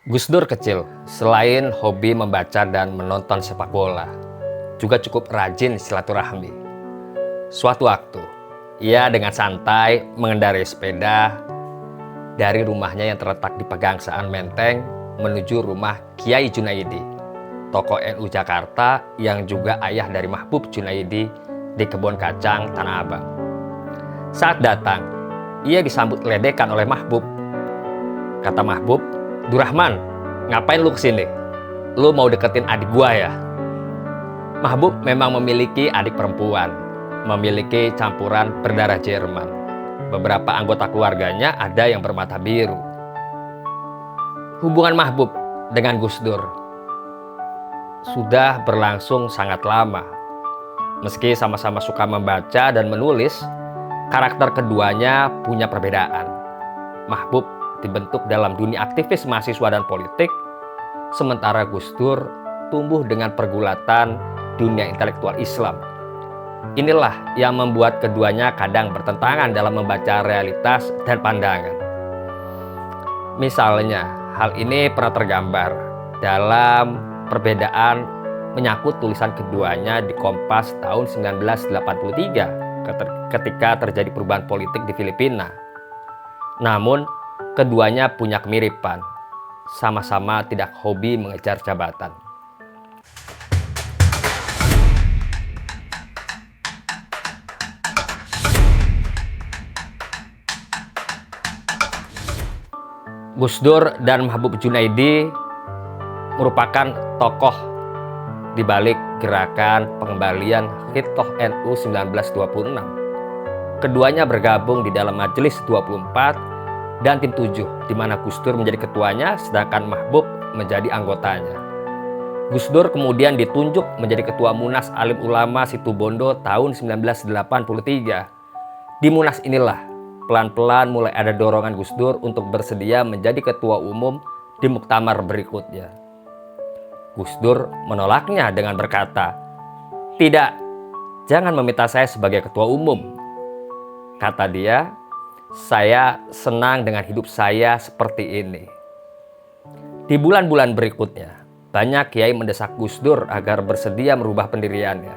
Gus Dur kecil, selain hobi membaca dan menonton sepak bola, juga cukup rajin silaturahmi. Suatu waktu, ia dengan santai mengendarai sepeda dari rumahnya yang terletak di Pegangsaan Menteng menuju rumah Kiai Junaidi, tokoh NU Jakarta yang juga ayah dari Mahbub Junaidi di Kebon Kacang, Tanah Abang. Saat datang, ia disambut ledekan oleh Mahbub. Kata Mahbub, "Durrahman, ngapain lu kesini? Lu mau deketin adik gua ya?" Mahbub memang memiliki adik perempuan, memiliki campuran berdarah Jerman. Beberapa anggota keluarganya ada yang bermata biru. Hubungan Mahbub dengan Gus Dur sudah berlangsung sangat lama. Meski sama-sama suka membaca dan menulis, karakter keduanya punya perbedaan. Mahbub dibentuk dalam dunia aktivis mahasiswa dan politik, sementara Gus Dur tumbuh dengan pergulatan dunia intelektual Islam. Inilah yang membuat keduanya kadang bertentangan dalam membaca realitas dan pandangan. Misalnya, hal ini pernah tergambar dalam perbedaan menyangkut tulisan keduanya di Kompas tahun 1983 ketika terjadi perubahan politik di Filipina. Namun, keduanya punya kemiripan, sama-sama tidak hobi mengejar jabatan. Gus Dur dan Mahbub Junaidi merupakan tokoh di balik gerakan pengembalian Hitoh NU 1926. Keduanya bergabung di dalam Majelis 24 dan tim 7, di mana Gus Dur menjadi ketuanya, sedangkan Mahbub menjadi anggotanya. Gus Dur kemudian ditunjuk menjadi Ketua Munas Alim Ulama Situbondo tahun 1983. Di Munas inilah pelan-pelan mulai ada dorongan Gus Dur untuk bersedia menjadi Ketua Umum di muktamar berikutnya. Gus Dur menolaknya dengan berkata, "Tidak, jangan meminta saya sebagai Ketua Umum." Kata dia, "Saya senang dengan hidup saya seperti ini." Di bulan-bulan berikutnya, banyak kiai mendesak Gus Dur agar bersedia merubah pendiriannya.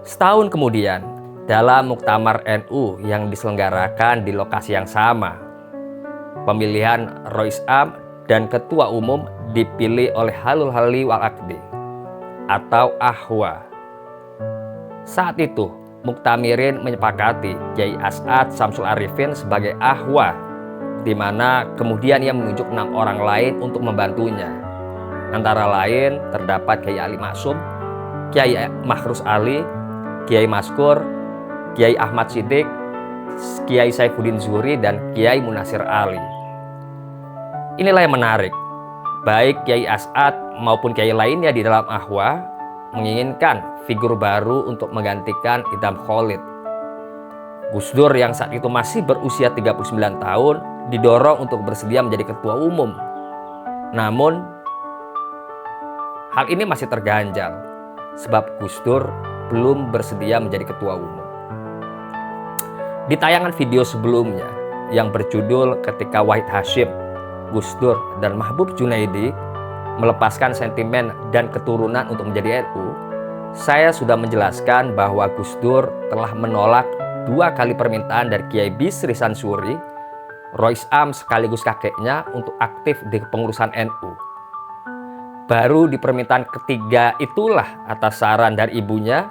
Setahun kemudian, dalam muktamar NU yang diselenggarakan di lokasi yang sama, pemilihan Rois Am dan Ketua Umum dipilih oleh Halul Hali wal Aqdi atau Ahwa. Saat itu, Muktamirin menyepakati Kiai As'ad Samsul Arifin sebagai Ahwa, di mana kemudian ia menunjuk 6 orang lain untuk membantunya. Antara lain terdapat Kiai Ali Maksum, Kiai Mahrus Ali, Kiai Maskur, Kiai Ahmad Siddiq, Kiai Saifuddin Zuhri, dan Kiai Munasir Ali. Inilah yang menarik, baik Kiai As'ad maupun Kiai lainnya di dalam Ahwa menginginkan figur baru untuk menggantikan Idham Khalid. Gus Dur yang saat itu masih berusia 39 tahun didorong untuk bersedia menjadi Ketua Umum. Namun, hal ini masih terganjal sebab Gus Dur belum bersedia menjadi Ketua Umum. Di tayangan video sebelumnya yang berjudul Ketika Wahid Hasyim, Gus Dur dan Mahbub Junaidi melepaskan sentimen dan keturunan untuk menjadi NU, saya sudah menjelaskan bahwa Gus Dur telah menolak 2 kali permintaan dari Kiai Bisri Sansuri, Rois Am sekaligus kakeknya, untuk aktif di kepengurusan NU. Baru di permintaan ketiga itulah, atas saran dari ibunya,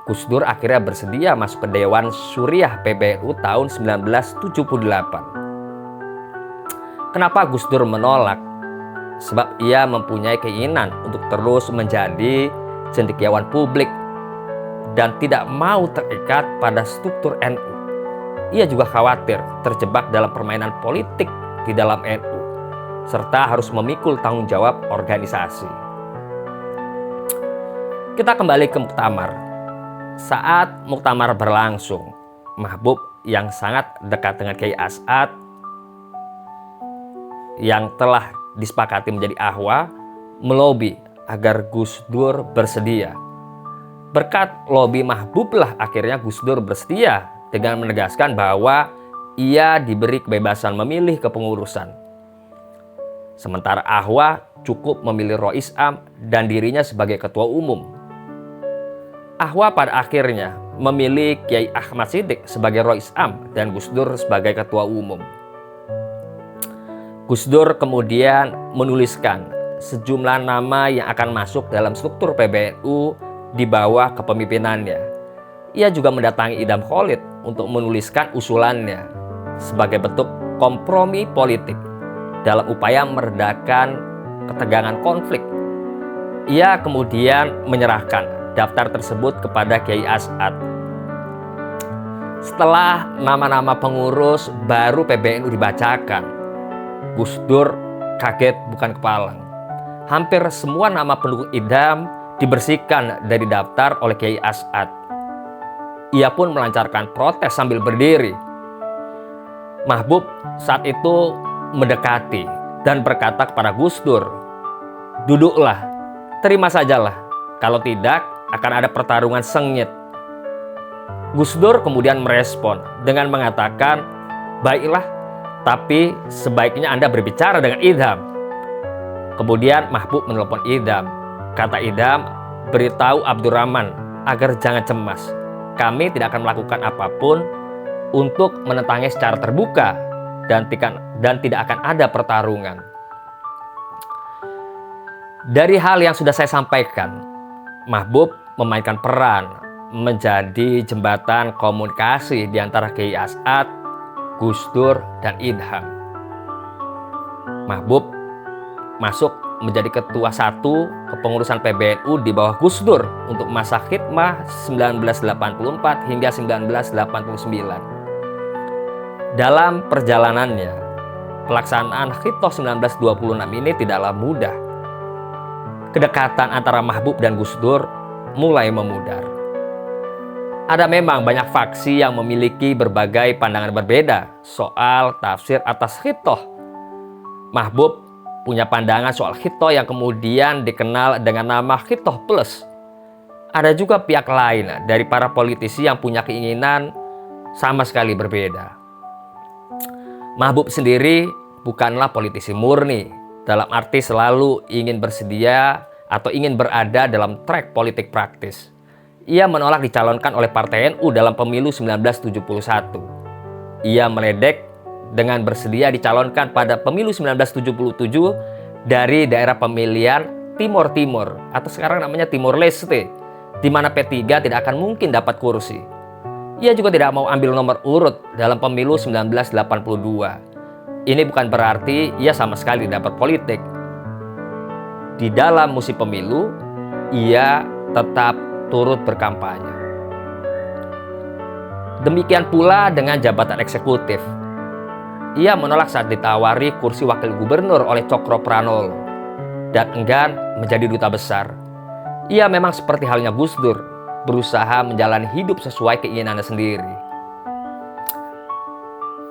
Gus Dur akhirnya bersedia masuk ke Dewan Syuriah PBNU tahun 1978. Kenapa Gus Dur menolak? Sebab ia mempunyai keinginan untuk terus menjadi cendekiawan publik dan tidak mau terikat pada struktur NU. Ia juga khawatir terjebak dalam permainan politik di dalam NU, serta harus memikul tanggung jawab organisasi. Kita kembali ke muktamar. Saat muktamar berlangsung, Mahbub yang sangat dekat dengan Kiai As'ad yang telah disepakati menjadi Ahwa melobi agar Gus Dur bersedia. Berkat lobi Mahbub lah akhirnya Gus Dur bersedia dengan menegaskan bahwa ia diberi kebebasan memilih kepengurusan. Sementara Ahwa cukup memilih Rois Am dan dirinya sebagai ketua umum. Ahwa pada akhirnya memilih Kiai Ahmad Siddiq sebagai Rois Am dan Gus Dur sebagai ketua umum. Gus Dur kemudian menuliskan sejumlah nama yang akan masuk dalam struktur PBNU di bawah kepemimpinannya. Ia juga mendatangi Idam Khalid untuk menuliskan usulannya sebagai bentuk kompromi politik dalam upaya meredakan ketegangan konflik. Ia kemudian menyerahkan daftar tersebut kepada Kiai As'ad. Setelah nama-nama pengurus baru PBNU dibacakan, Gus Dur kaget bukan kepalang. Hampir semua nama pendukung Idam dibersihkan dari daftar oleh Kiai As'ad. Ia pun melancarkan protes sambil berdiri. Mahbub saat itu mendekati dan berkata kepada Gus Dur, "Duduklah, terima sajalah. Kalau tidak, akan ada pertarungan sengit." Gus Dur kemudian merespon dengan mengatakan, "Baiklah, tapi sebaiknya Anda berbicara dengan Idam." Kemudian Mahbub menelpon Idam. Kata Idam, "Beritahu Abdurrahman agar jangan cemas. Kami tidak akan melakukan apapun untuk menentangnya secara terbuka dan tidak akan ada pertarungan." Dari hal yang sudah saya sampaikan, Mahbub memainkan peran menjadi jembatan komunikasi di antara Kiai As'ad, Gus Dur, dan Idham. Mahbub masuk menjadi ketua 1 kepengurusan PBNU di bawah Gus Dur untuk masa khidmah 1984 hingga 1989. Dalam perjalanannya, pelaksanaan Khitoh 1926 ini tidaklah mudah. Kedekatan antara Mahbub dan Gus Dur mulai memudar. Ada memang banyak faksi yang memiliki berbagai pandangan berbeda soal tafsir atas Khitoh. Mahbub punya pandangan soal Khitoh yang kemudian dikenal dengan nama Khitoh Plus. Ada juga pihak lain dari para politisi yang punya keinginan sama sekali berbeda. Mahbub sendiri bukanlah politisi murni, dalam arti selalu ingin bersedia atau ingin berada dalam track politik praktis. Ia menolak dicalonkan oleh Partai NU dalam pemilu 1971. Ia meledek dengan bersedia dicalonkan pada pemilu 1977 dari daerah pemilihan Timor Timur atau sekarang namanya Timor Leste, di mana P3 tidak akan mungkin dapat kursi. Ia juga tidak mau ambil nomor urut dalam pemilu 1982. Ini bukan berarti ia sama sekali tidak berpolitik. Di dalam musim pemilu, ia tetap turut berkampanye. Demikian pula dengan jabatan eksekutif. Ia menolak saat ditawari kursi wakil gubernur oleh Cokro Pranolo dan enggan menjadi duta besar. Ia memang seperti halnya Gus Dur, berusaha menjalani hidup sesuai keinginannya sendiri.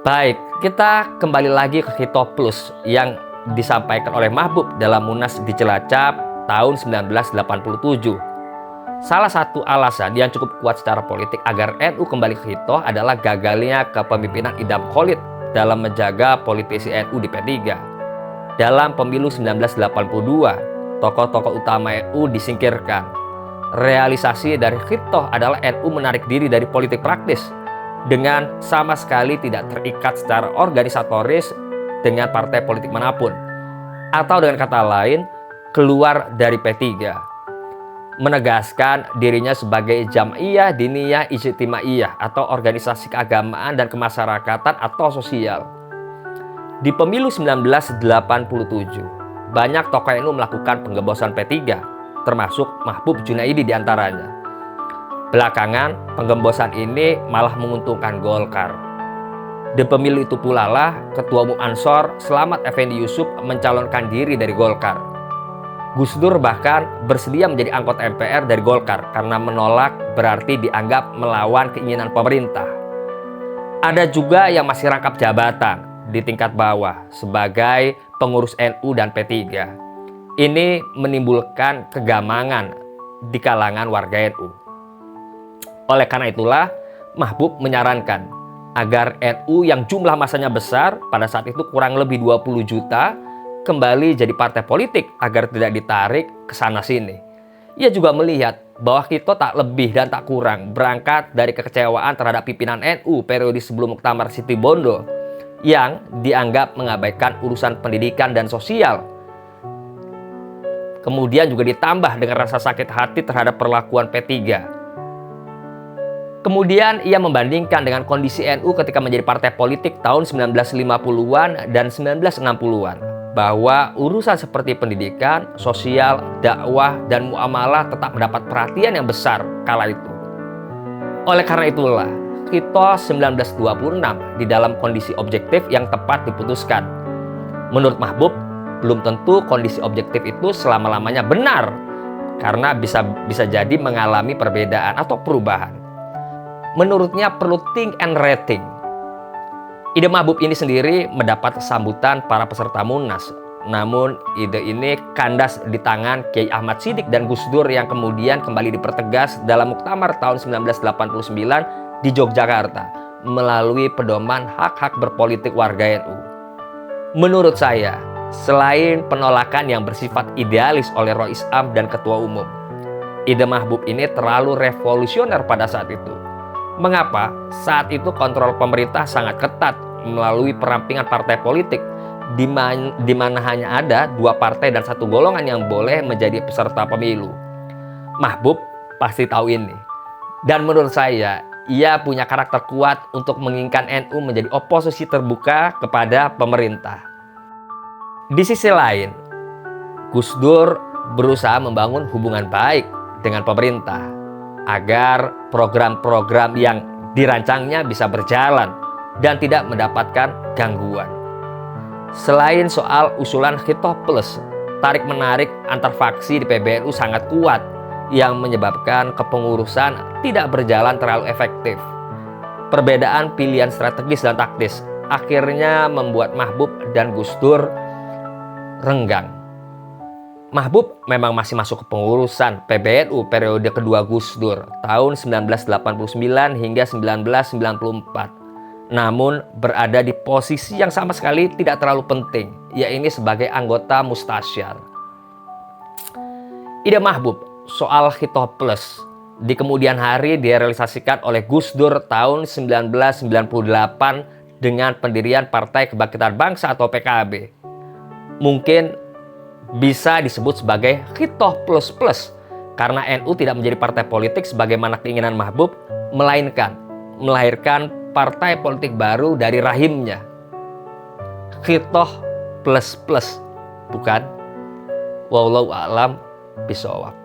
Baik, kita kembali lagi ke Khitoh Plus yang disampaikan oleh Mahbub dalam Munas di Cilacap tahun 1987. Salah satu alasan yang cukup kuat secara politik agar NU kembali ke Khitoh adalah gagalnya kepemimpinan Idam Khalid dalam menjaga politisi NU di P3. Dalam pemilu 1982, tokoh-tokoh utama NU disingkirkan. Realisasi dari Khitoh adalah NU menarik diri dari politik praktis dengan sama sekali tidak terikat secara organisatoris dengan partai politik manapun, atau dengan kata lain, keluar dari P3. Menegaskan dirinya sebagai Jam'iyah Diniyah Ijtimaiyah atau organisasi keagamaan dan kemasyarakatan atau sosial. Di pemilu 1987, banyak tokoh NU melakukan penggembosan P3, termasuk Mahbub Junaidi diantaranya. Belakangan, penggembosan ini malah menguntungkan Golkar. Di pemilu itu pula lah Ketua Umum Ansor Slamet Effendi Yusuf mencalonkan diri dari Golkar. Gus Dur bahkan bersedia menjadi anggota MPR dari Golkar karena menolak berarti dianggap melawan keinginan pemerintah. Ada juga yang masih rangkap jabatan di tingkat bawah sebagai pengurus NU dan P3. Ini menimbulkan kegamangan di kalangan warga NU. Oleh karena itulah, Mahbub menyarankan agar NU yang jumlah masanya besar, pada saat itu kurang lebih 20 juta, kembali jadi partai politik agar tidak ditarik ke sana-sini. Ia juga melihat bahwa Kito tak lebih dan tak kurang berangkat dari kekecewaan terhadap pimpinan NU periode sebelum Muktamar Situbondo yang dianggap mengabaikan urusan pendidikan dan sosial. Kemudian juga ditambah dengan rasa sakit hati terhadap perlakuan P3. Kemudian ia membandingkan dengan kondisi NU ketika menjadi partai politik tahun 1950-an dan 1960-an, bahwa urusan seperti pendidikan, sosial, dakwah, dan muamalah tetap mendapat perhatian yang besar kala itu. Oleh karena itulah, Kito 1926 di dalam kondisi objektif yang tepat diputuskan. Menurut Mahbub, belum tentu kondisi objektif itu selama-lamanya benar, karena bisa jadi mengalami perbedaan atau perubahan. Menurutnya perlu think and rating. Ide Mahbub ini sendiri mendapat sambutan para peserta Munas. Namun ide ini kandas di tangan Kiai Ahmad Siddiq dan Gus Dur yang kemudian kembali dipertegas dalam Muktamar tahun 1989 di Yogyakarta melalui pedoman hak-hak berpolitik warga NU. Menurut saya, selain penolakan yang bersifat idealis oleh Rois Am dan Ketua Umum, ide Mahbub ini terlalu revolusioner pada saat itu. Mengapa? Saat itu kontrol pemerintah sangat ketat melalui perampingan partai politik di mana hanya ada 2 partai dan 1 golongan yang boleh menjadi peserta pemilu. Mahbub pasti tahu ini. Dan menurut saya, ia punya karakter kuat untuk menginginkan NU menjadi oposisi terbuka kepada pemerintah. Di sisi lain, Gus Dur berusaha membangun hubungan baik dengan pemerintah agar program-program yang dirancangnya bisa berjalan dan tidak mendapatkan gangguan. Selain soal usulan Khitoh Plus, tarik-menarik antar faksi di PBNU sangat kuat yang menyebabkan kepengurusan tidak berjalan terlalu efektif. Perbedaan pilihan strategis dan taktis akhirnya membuat Mahbub dan Gus Dur renggang. Mahbub memang masih masuk ke pengurusan PBNU periode kedua Gus Dur tahun 1989 hingga 1994. Namun berada di posisi yang sama sekali tidak terlalu penting, yaitu sebagai anggota mustasyar. Ide Mahbub soal Khitoh Plus di kemudian hari direalisasikan oleh Gus Dur tahun 1998 dengan pendirian Partai Kebangkitan Bangsa atau PKB. Mungkin bisa disebut sebagai Khitoh Plus Plus karena NU tidak menjadi partai politik sebagaimana keinginan Mahbub, melainkan melahirkan partai politik baru dari rahimnya. Khitoh Plus Plus, bukan? Wallahu a'lam bishawab.